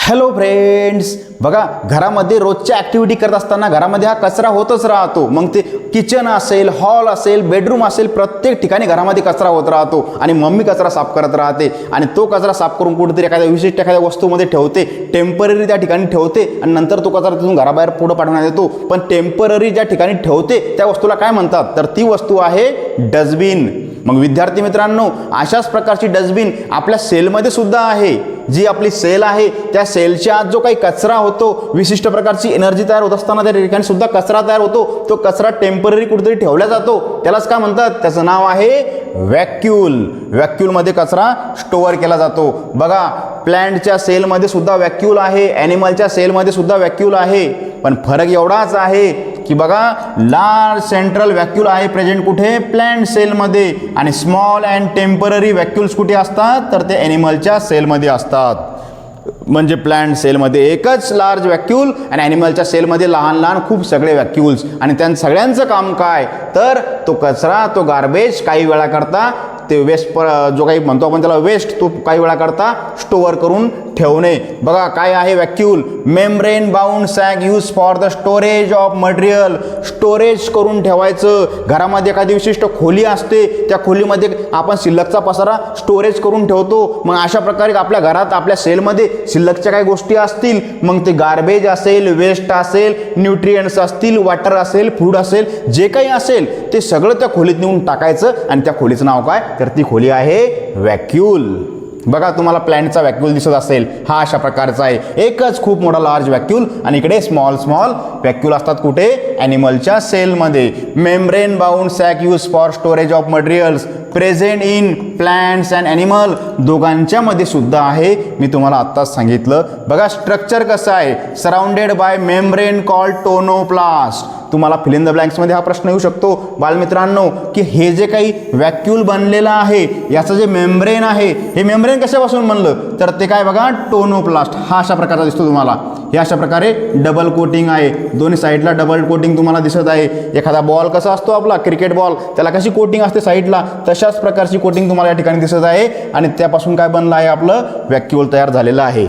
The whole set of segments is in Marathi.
हॅलो फ्रेंड्स, बघा घरामध्ये रोजच्या ॲक्टिव्हिटी करत असताना घरामध्ये हा कचरा होतच राहतो. मग ते किचन असेल, हॉल असेल, बेडरूम असेल, प्रत्येक ठिकाणी घरामध्ये कचरा होत राहतो आणि मम्मी कचरा साफ करत राहते आणि तो कचरा साफ करून कुठेतरी एखाद्या विशिष्ट एखाद्या वस्तूमध्ये ठेवते, टेम्पररी त्या ठिकाणी ठेवते आणि नंतर तो कचरा तिथून घराबाहेर पुढं पाठवण्यात येतो. पण टेम्पररी ज्या ठिकाणी ठेवते त्या वस्तूला काय म्हणतात, तर ती वस्तू आहे डस्टबिन. मग विद्यार्थी मित्रांनो, अशाच प्रकारची डस्टबिन आपल्या सेलमध्ये सुद्धा आहे. जी आपली सेल आहे त्या सेलच्या आत जो काही कचरा होतो, विशिष्ट प्रकारची एनर्जी तयार होत असताना त्या ठिकाणी सुद्धा कचरा तयार होतो. तो कचरा टेम्पररी कुठेतरी ठेवला जातो, त्यालाच काय म्हणतात, त्याचं नाव आहे व्हॅक्यूल. व्हॅक्यूलमध्ये कचरा स्टोअर केला जातो. बघा, प्लांटच्या सेलमध्ये सुद्धा व्हॅक्यूल आहे, ॲनिमलच्या सेलमध्ये सुद्धा व्हॅक्यूल आहे. पण फरक एवढाच आहे की बघा, लार्ज सेंट्रल व्हॅक्यूल आहे प्रेझेंट कुठे, प्लांट सेलमध्ये, आणि स्मॉल अँड टेम्पररी व्हॅक्यूल्स कुठे असतात, तर ते ॲनिमलच्या सेलमध्ये असतात. म्हणजे प्लांट सेलमध्ये एकच लार्ज व्हॅक्यूल आणि ॲनिमलच्या सेलमध्ये लहान लहान खूप सगळे व्हॅक्यूल्स. आणि त्या सगळ्यांचं काम काय, तर तो कचरा, तो गार्बेज काही वेळा करता ते वेस्ट जो काही म्हणतो आपण त्याला वेस्ट, तो काही वेळा करता स्टोअर करून ठेवणे. बघा काय आहे vacuole, membrane bound sac use for the storage of material. Storage करून ठेवायचं. घरामध्ये एखादी विशिष्ट खोली असते, त्या खोलीमध्ये आपण शिल्लकचा पसारा स्टोरेज करून ठेवतो. मग अशा प्रकारे आपल्या घरात, आपल्या सेलमध्ये शिल्लकच्या काही गोष्टी असतील, मग ते गार्बेज असेल, वेस्ट असेल, न्यूट्रिएंट्स असतील, वॉटर असेल, फूड असेल, जे काही असेल ते सगळं त्या खोलीत नेऊन टाकायचं. आणि त्या खोलीचं नाव काय, तर ती खोली आहे व्हॅक्यूल. बघा, तुम्हाला प्लांटचा व्हॅक्यूल दिसत असेल, हा अशा प्रकारचा आहे. एकच खूप मोठा लार्ज व्हॅक्यूल आणि इकडे स्मॉल स्मॉल व्हॅक्यूल असतात कुठे, ॲनिमलच्या सेलमध्ये. Membrane bound sac use for storage of materials present in plants and animal. दोघांच्या मध्ये सुद्धा आहे, मी तुम्हाला आत्ताच सांगितलं. बघा स्ट्रक्चर कसं आहे, surrounded by membrane called tonoplast. तुम्हाला फिल इन द ब्लँक्समध्ये हा प्रश्न येऊ शकतो बालमित्रांनो, की हे जे काही व्हॅक्यूल बनलेलं आहे, याचं जे मेम्ब्रेन आहे, हे मेम्ब्रेन कशापासून बनलं, तर ते काय बघा, टोनोप्लास्ट. हा अशा प्रकारचा दिसतो तुम्हाला. हे अशा प्रकारे डबल कोटिंग आहे, दोन्ही साईडला डबल कोटिंग तुम्हाला दिसत आहे. एखादा बॉल कसा असतो आपला क्रिकेट बॉल, त्याला कशी कोटिंग असते साईडला, तशाच प्रकारची कोटिंग तुम्हाला या ठिकाणी दिसत आहे. आणि त्यापासून काय बनलं आहे, आपलं व्हॅक्यूल तयार झालेलं आहे.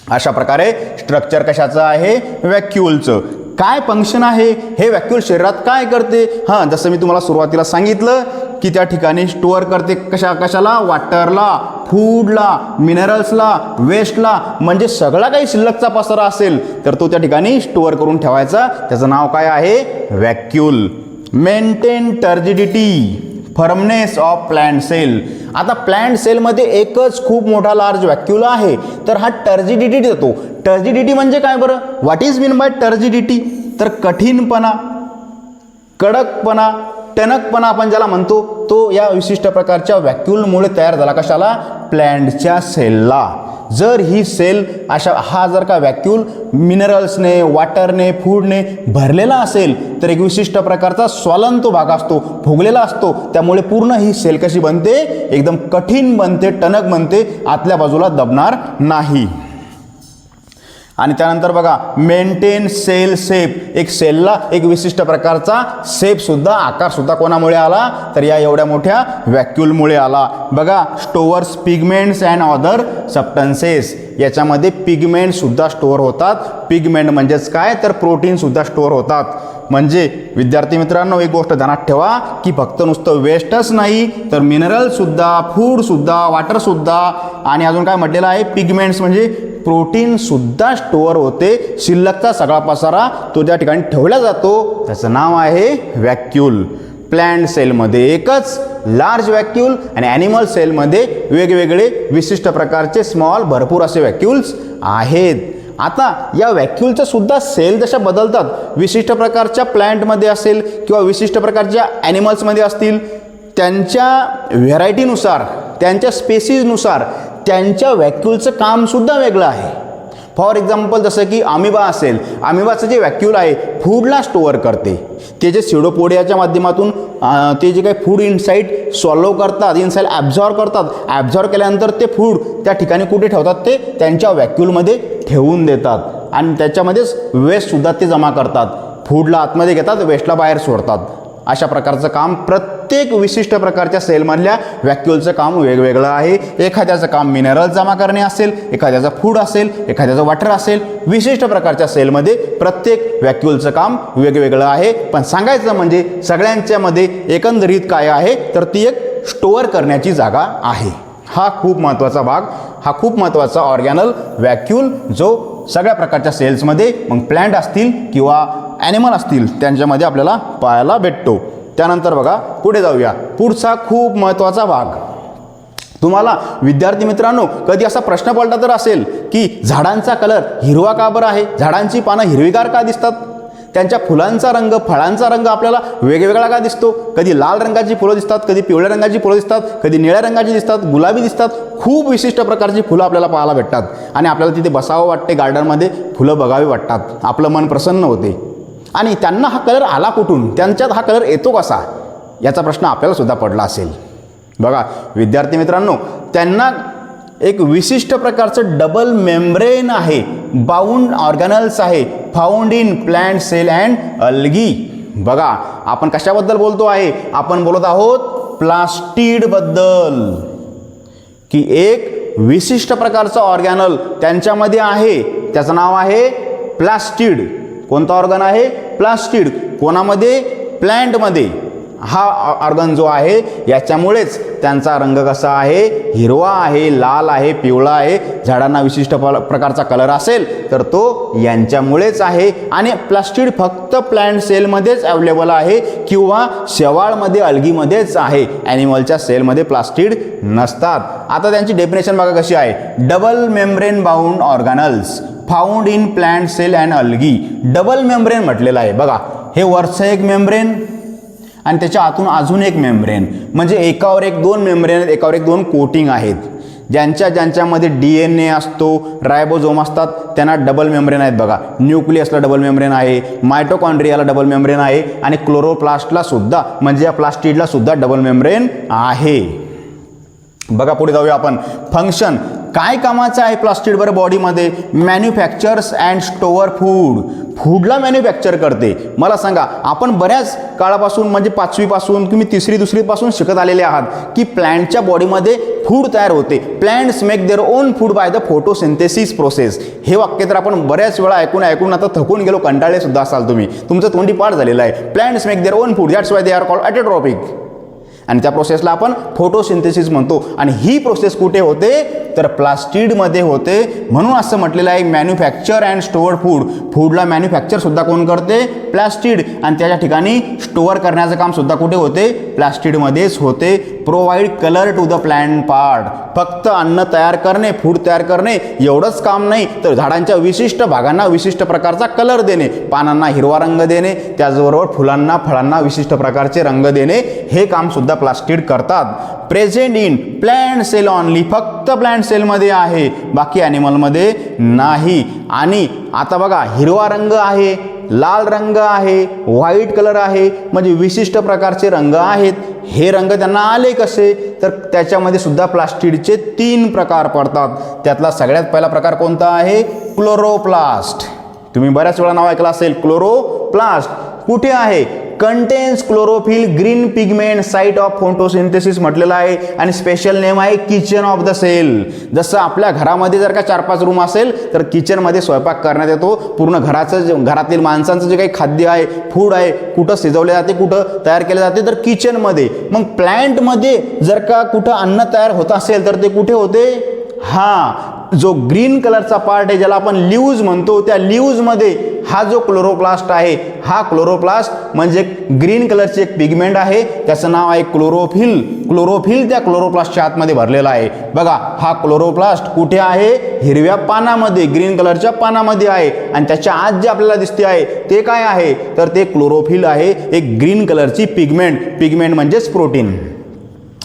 अशा प्रकारे स्ट्रक्चर कशाचं आहे, व्हॅक्यूलचं. काय फंक्शन आहे, हे व्हॅक्यूल शरीरात काय करते, हां जसं मी तुम्हाला सुरुवातीला सांगितलं की त्या ठिकाणी स्टोअर करते कशाला, वॉटरला, फूडला, मिनरल्सला, वेस्टला. म्हणजे सगळा काही शिल्लकचा पसारा असेल तर तो त्या ठिकाणी स्टोअर करून ठेवायचा. त्याचं नाव काय आहे, vacuole. Maintain turgidity, firmness of plant cell. आता प्लांट सेलमध्ये एकच खूप मोठा लार्ज व्हॅक्यूल आहे, तर हा टर्जिडिटी देतो. टर्जिडिटी म्हणजे काय बरं, what is mean by turgidity, तर कठीणपणा, कडकपणा, टणकपणा आपण ज्याला म्हणतो, तो या विशिष्ट प्रकारच्या व्हॅक्यूलमुळे तयार झाला. कशाला, प्लांटच्या सेलला. जर ही सेल हा जर का व्हॅक्यूल मिनरल्सने, वॉटरने, फूडने भरलेला असेल तर एक विशिष्ट प्रकारचा स्वलन तो भाग असतो, फुगलेला असतो. त्यामुळे पूर्ण ही सेल कशी बनते, एकदम कठीण बनते, टणक बनते, आतल्या बाजूला दबणार नाही. आणि त्यानंतर बघा, मेंटेन सेल शेप. एक सेलला एक विशिष्ट प्रकारचा शेप सुद्धा, आकार सुद्धा कोणामुळे आला, तर या एवढ्या मोठ्या व्हॅक्यूलमुळे आला. बघा, stores pigments and other substances. याच्यामध्ये पिगमेंट सुद्धा स्टोअर होतात. पिगमेंट म्हणजेच काय, तर प्रोटीन सुद्धा स्टोअर होतात. म्हणजे विद्यार्थी मित्रांनो, एक गोष्ट ध्यानात ठेवा की फक्त नुसतं वेस्टच नाही, तर मिनरल सुद्धा, फूड सुद्धा, वॉटर सुद्धा, आणि अजून काय म्हटलेलं आहे, पिगमेंट्स म्हणजे प्रोटीन सुद्धा स्टोअर होते. शिल्लकचा सगळा पसारा तो त्या ठिकाणी ठेवला जातो. त्याचं नाव आहे व्हॅक्यूल. प्लांट सेलमध्ये एकच लार्ज व्हॅक्यूल आणि ॲनिमल सेलमध्ये वेगवेगळे विशिष्ट प्रकारचे स्मॉल भरपूर असे व्हॅक्यूल्स आहेत. आता या व्हॅक्यूलच्या सुद्धा सेल जशा बदलतात, विशिष्ट प्रकारच्या प्लांटमध्ये असेल किंवा विशिष्ट प्रकारच्या ॲनिमल्समध्ये असतील, त्यांच्या व्हेरायटीनुसार, त्यांच्या स्पेसीजनुसार त्यांच्या व्हॅक्यूलचं कामसुद्धा वेगळं आहे. फॉर एक्झाम्पल, जसं की अमिबा असेल, अमिबाचं जे व्हॅक्यूल आहे फूडला स्टोअर करते. ते जे सिडोपोडियाच्या माध्यमातून ते जे काही फूड इनसाईड सॉल्व करतात, इनसाईड ॲब्झॉर्ब करतात, ॲब्झॉर्ब केल्यानंतर ते फूड त्या ठिकाणी कुठे ठेवतात, ते त्यांच्या व्हॅक्यूलमध्ये ठेवून देतात. आणि त्याच्यामध्येच वेस्टसुद्धा ते जमा करतात. फूडला आतमध्ये घेतात, वेस्टला बाहेर सोडतात. अशा प्रकारचं काम प्रत्येक विशिष्ट प्रकारच्या सेलमधल्या व्हॅक्यूलचं काम वेगवेगळं आहे. एखाद्याचं काम मिनरल जमा करणे असेल, एखाद्याचं फूड असेल, एखाद्याचं वॉटर असेल. विशिष्ट प्रकारच्या सेलमध्ये प्रत्येक व्हॅक्यूलचं काम वेगवेगळं आहे. पण सांगायचं म्हणजे सगळ्यांच्यामध्ये एकंदरीत काय आहे तर ती एक स्टोअर करण्याची जागा आहे. हा खूप महत्त्वाचा भाग, हा खूप महत्त्वाचा ऑर्गॅनल व्हॅक्यूल जो सगळ्या प्रकारच्या सेल्समध्ये मग प्लांट असतील किंवा ॲनिमल असतील त्यांच्यामध्ये आपल्याला पाहायला भेटतो. त्यानंतर बघा पुढे जाऊया. पुढचा खूप महत्त्वाचा भाग. तुम्हाला विद्यार्थी मित्रांनो कधी असा प्रश्न पडला तर असेल की झाडांचा कलर हिरवा का बरं आहे, झाडांची पानं हिरवीगार का दिसतात, त्यांच्या फुलांचा रंग, फळांचा रंग आपल्याला वेगवेगळा का दिसतो. कधी लाल रंगाची फुलं दिसतात, कधी पिवळ्या रंगाची फुलं दिसतात, कधी निळ्या रंगाची दिसतात, गुलाबी दिसतात. खूप विशिष्ट प्रकारची फुलं आपल्याला पाहायला भेटतात आणि आपल्याला तिथे बसावं वाटते, गार्डनमध्ये फुलं बघावी वाटतात, आपलं मन प्रसन्न होते. आणि त्यांना हा कलर आला कुठून, त्यांच्यात हा कलर येतो कसा, याचा प्रश्न आपल्याला सुद्धा पडला असेल. बघा विद्यार्थी मित्रांनो, त्यांना एक विशिष्ट प्रकारचं डबल मेम्ब्रेन आहे, बाउंड ऑर्गॅनल्स आहे, found in plant cell and algae. बघा आपण कशाबद्दल बोलतो आहे, आपण बोलत आहोत प्लास्टिड बद्दल, की एक विशिष्ट प्रकारचं ऑर्गॅनल त्यांच्यामध्ये आहे, त्याचं नाव आहे प्लास्टिड. कोणता ऑर्गन आहे, प्लास्टिड. कोणामध्ये, प्लांटमध्ये. हा ऑर्गन जो आहे याच्यामुळेच त्यांचा रंग कसा आहे, हिरवा आहे, लाल आहे, पिवळा आहे. झाडांना विशिष्ट प्रकारचा कलर असेल तर तो यांच्यामुळेच आहे. आणि प्लास्टिड फक्त प्लांट सेलमध्येच अवेलेबल आहे किंवा शेवाळमध्ये, अल्गीमध्येच आहे. ॲनिमलच्या सेलमध्ये प्लास्टिड नसतात. आता त्यांची डेफिनेशन बघा कशी आहे. Double membrane bound organelles found in plant cell and algae. Double membrane म्हटलेलं आहे. बघा हे वरचं एक मेम्ब्रेन आणि त्याच्या आतून अजून एक मेम्ब्रेन, म्हणजे एकावर एक दोन मेम्ब्रेन आहेत, एकावर एक दोन कोटिंग आहेत. ज्यांच्यामध्ये DNA असतो, रायबोझोम असतात, त्यांना डबल मेम्ब्रेन आहेत. बघा न्यूक्लियसला डबल मेम्ब्रेन आहे, मायटोकॉन्ड्रियाला डबल मेम्ब्रेन आहे आणि क्लोरोप्लास्टला सुद्धा म्हणजे या प्लास्टिडला सुद्धा डबल मेम्ब्रेन आहे. बघा पुढे जाऊया आपण. फंक्शन काय कामाचं आहे प्लास्टिड बरं बॉडीमध्ये. Manufactures and store food. फूडला मॅन्युफॅक्चर करते. मला सांगा, आपण बऱ्याच काळापासून म्हणजे 5वी तुम्ही 3री-2रीपासून शिकत आलेले आहात की प्लॅन्टच्या बॉडीमध्ये फूड तयार होते. Plants make their own food by the photosynthesis process. हे वाक्य तर आपण बऱ्याच वेळा ऐकून आता थकून गेलो, कंटाळले सुद्धा असाल तुम्ही, तुमचं तोंडी पाठ झालेलं आहे. Plants make their own food, that's why they are called autotrophic. आणि त्या प्रोसेसला आपण फोटोसिंथेसिस म्हणतो. आणि ही प्रोसेस कुठे होते तर प्लास्टिडमध्ये होते. म्हणून असं म्हटलेलं आहे मॅन्युफॅक्चर अँड स्टोअर फूड. फूडला मॅन्युफॅक्चर सुद्धा कोण करते, प्लास्टिड. आणि त्याच्या ठिकाणी स्टोअर करण्याचं काम सुद्धा कुठे होते, प्लास्टिडमध्येच होते. Provide colour to the plant part. फक्त अन्न तयार करणे, फूड तयार करणे एवढंच काम नाही, तर झाडांच्या विशिष्ट भागांना विशिष्ट प्रकारचा कलर देणे, पानांना हिरवा रंग देणे, त्याचबरोबर फुलांना, फळांना विशिष्ट प्रकारचे रंग देणे, हे काम सुद्धा प्लास्टिड करतात. Present in plant cell only. फक्त प्लांट सेलमध्ये आहे, बाकी ॲनिमलमध्ये नाही. आणि आता बघा हिरवा रंग आहे, लाल रंग आहे, व्हाईट कलर आहे, म्हणजे विशिष्ट प्रकारचे रंग आहेत. हे रंग त्यांना आले कसे तर त्याच्यामध्ये सुद्धा प्लास्टिडचे 3 प्रकार पडतात. त्यातला सगळ्यात पहिला प्रकार कोणता आहे, क्लोरोप्लास्ट. तुम्ही बऱ्याच वेळा नाव ऐकलं असेल क्लोरोप्लास्ट. कुठे आहे, contains chlorophyll green pigment site of photosynthesis म्हटलेलं आहे. आणि स्पेशल नेम आहे किचन ऑफ द सेल. जसं आपल्या घरामध्ये जर का 4-5 रूम असेल तर किचनमध्ये स्वयंपाक करण्यात येतो. पूर्ण घरातील माणसांचं जे काही खाद्य आहे, फूड आहे, कुठं शिजवले जाते, कुठं तयार केले जाते तर किचनमध्ये. मग प्लांटमध्ये जर का कुठं अन्न तयार होत असेल तर ते कुठे होते, जो ग्रीन कलरचा पार्ट आहे ज्याला आपण लीव्ज म्हणतो, त्या लीव्जमध्ये हा जो क्लोरोप्लास्ट आहे, हा क्लोरोप्लास्ट म्हणजे ग्रीन कलरची एक पिगमेंट आहे, त्याचं नाव आहे क्लोरोफिल. क्लोरोफिल त्या क्लोरोप्लास्टच्या आतमध्ये भरलेला आहे. बघा हा क्लोरोप्लास्ट कुठे आहे, हिरव्या पानामध्ये, ग्रीन कलरच्या पानामध्ये आहे. आणि त्याच्या आत जे आपल्याला दिसते आहे ते काय आहे तर ते क्लोरोफिल आहे, एक ग्रीन कलरची पिगमेंट म्हणजेच प्रोटीन.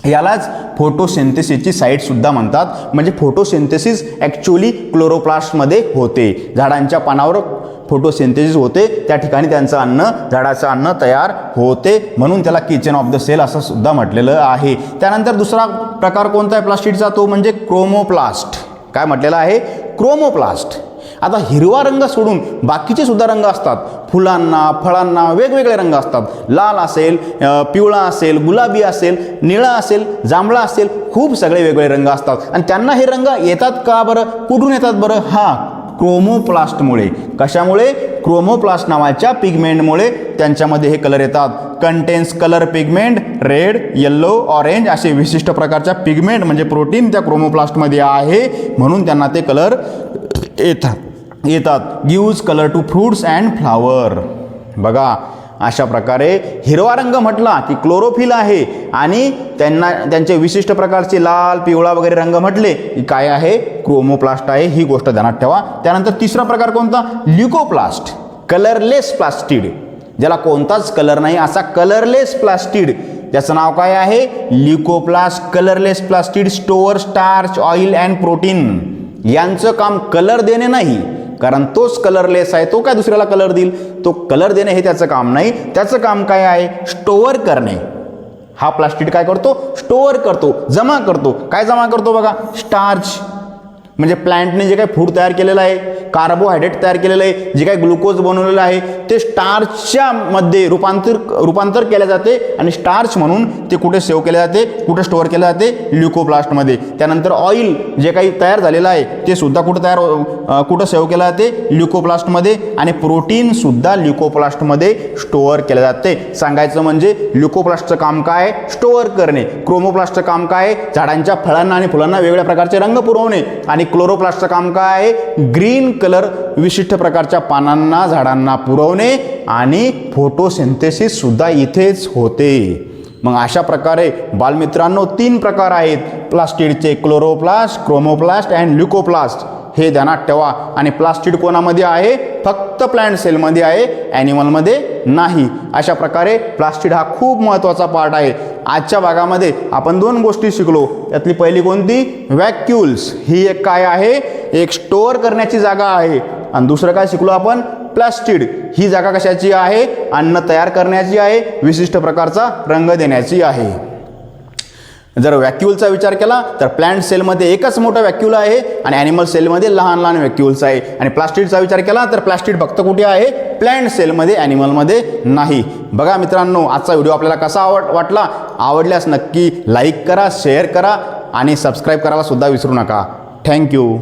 यालाच फोटोसिंथेसिसची साईट सुद्धा म्हणतात. म्हणजे फोटोसिंथेसिस ॲक्च्युली क्लोरोप्लास्टमध्ये होते. झाडांच्या पानावर फोटोसिंथेसिस होते, त्या ठिकाणी त्यांचं अन्न, झाडाचं अन्न तयार होते. म्हणून त्याला किचन ऑफ द सेल असं सुद्धा म्हटलेलं आहे. त्यानंतर दुसरा प्रकार कोणता आहे प्लास्टिडचा, तो म्हणजे क्रोमोप्लास्ट. काय म्हटलेला आहे, क्रोमोप्लास्ट. आता हिरवा रंग सोडून बाकीचे सुद्धा रंग असतात, फुलांना फळांना वेगवेगळे रंग असतात, लाल असेल, पिवळा असेल, गुलाबी असेल, निळा असेल, जांभळा असेल, खूप सगळे वेगवेगळे रंग असतात आणि त्यांना हे रंग येतात का बरं, कुठून येतात बरं? क्रोमोप्लास्टमुळे. कशामुळे? क्रोमोप्लास्ट नावाच्या पिगमेंटमुळे त्यांच्यामध्ये हे कलर येतात. Contains colour pigment, red, yellow, orange असे विशिष्ट प्रकारच्या पिगमेंट म्हणजे प्रोटीन त्या क्रोमोप्लास्टमध्ये आहे, म्हणून त्यांना ते कलर येतात. Gives colour to fruits and flower. बघा अशा प्रकारे हिरवा रंग म्हटला की क्लोरोफिल आहे आणि त्यांचे विशिष्ट प्रकारचे लाल, पिवळा वगैरे रंग म्हटले की काय आहे? क्रोमोप्लास्ट आहे. ही गोष्ट ध्यानात ठेवा. त्यानंतर तिसरा प्रकार कोणता? ल्युकोप्लास्ट, कलरलेस प्लास्टिड, ज्याला कोणताच कलर नाही असा कलरलेस प्लास्टिड. त्याचं नाव काय आहे? Leucoplast. Colourless plastid store starch, oil and protein. यांचं काम कलर देणे नाही, कारण तोच कलरलेस आहे, तो काय दुसऱ्याला कलर देईल? तो कलर देणे हे त्याचं काम नाही. त्याचं काम काय आहे? स्टोअर करणे. हा प्लास्टिड काय करतो? स्टोअर करतो, जमा करतो. काय जमा करतो? बघा, स्टार्च म्हणजे प्लांटने जे काही फूड तयार केलेलं आहे, कार्बोहायड्रेट तयार केलेलं आहे, जे काही ग्लुकोज बनवलेलं आहे ते स्टार्चच्या मध्ये रूपांतर केले जाते आणि स्टार्च म्हणून ते कुठे सेव्ह केले जाते, कुठे स्टोअर केले जाते? ल्युकोप्लास्टमध्ये. त्यानंतर ऑइल जे काही तयार झालेलं आहे ते सुद्धा कुठं सेव्ह केलं जाते? ल्युकोप्लास्टमध्ये. आणि प्रोटीन सुद्धा ल्युकोप्लास्टमध्ये स्टोअर केले जाते. सांगायचं म्हणजे ल्युकोप्लास्टचं काम काय? स्टोअर करणे. क्रोमोप्लास्टचं काम काय? झाडांच्या फळांना आणि फुलांना वेगवेगळ्या प्रकारचे रंग पुरवणे. आणि क्लोरोप्लास्टचं काम काय आहे? ग्रीन कलर विशिष्ट प्रकारच्या पानांना, झाडांना पुरवणे आणि फोटोसिंथेसिस सुद्धा इथेच होते. मग अशा प्रकारे बालमित्रांनो 3 प्रकार आहेत प्लास्टिडचे: क्लोरोप्लास्ट, क्रोमोप्लास्ट अँड ल्युकोप्लास्ट. हे ध्यानात ठेवा. आणि प्लास्टिड कोणामध्ये आहे? फक्त प्लांट सेलमध्ये आहे, ॲनिमलमध्ये नाही. अशा प्रकारे प्लास्टिड हा खूप महत्त्वाचा पार्ट आहे. आजच्या भागामध्ये आपण 2 गोष्टी शिकलो. त्यातली पहिली कोणती? व्हॅक्युल्स. ही एक काय आहे? एक स्टोअर करण्याची जागा आहे. आणि दुसरं काय शिकलो आपण? प्लास्टिड. ही जागा कशाची आहे? अन्न तयार करण्याची आहे, विशिष्ट प्रकारचा रंग देण्याची आहे. जर व्हॅक्युलचा विचार केला तर प्लांट सेलमध्ये एकच मोठा व्हॅक्यूल आहे आणि ॲनिमल सेलमध्ये लहान लहान व्हॅक्युल्स आहे. आणि प्लास्टिडचा विचार केला तर प्लास्टिड फक्त कुठे आहे? प्लांट सेलमध्ये, ॲनिमलमध्ये नाही. बघा मित्रांनो, आजचा व्हिडिओ आपल्याला कसा वाटला? आवडल्यास नक्की लाईक करा, शेअर करा आणि सबस्क्राईब करायला सुद्धा विसरू नका. थँक्यू.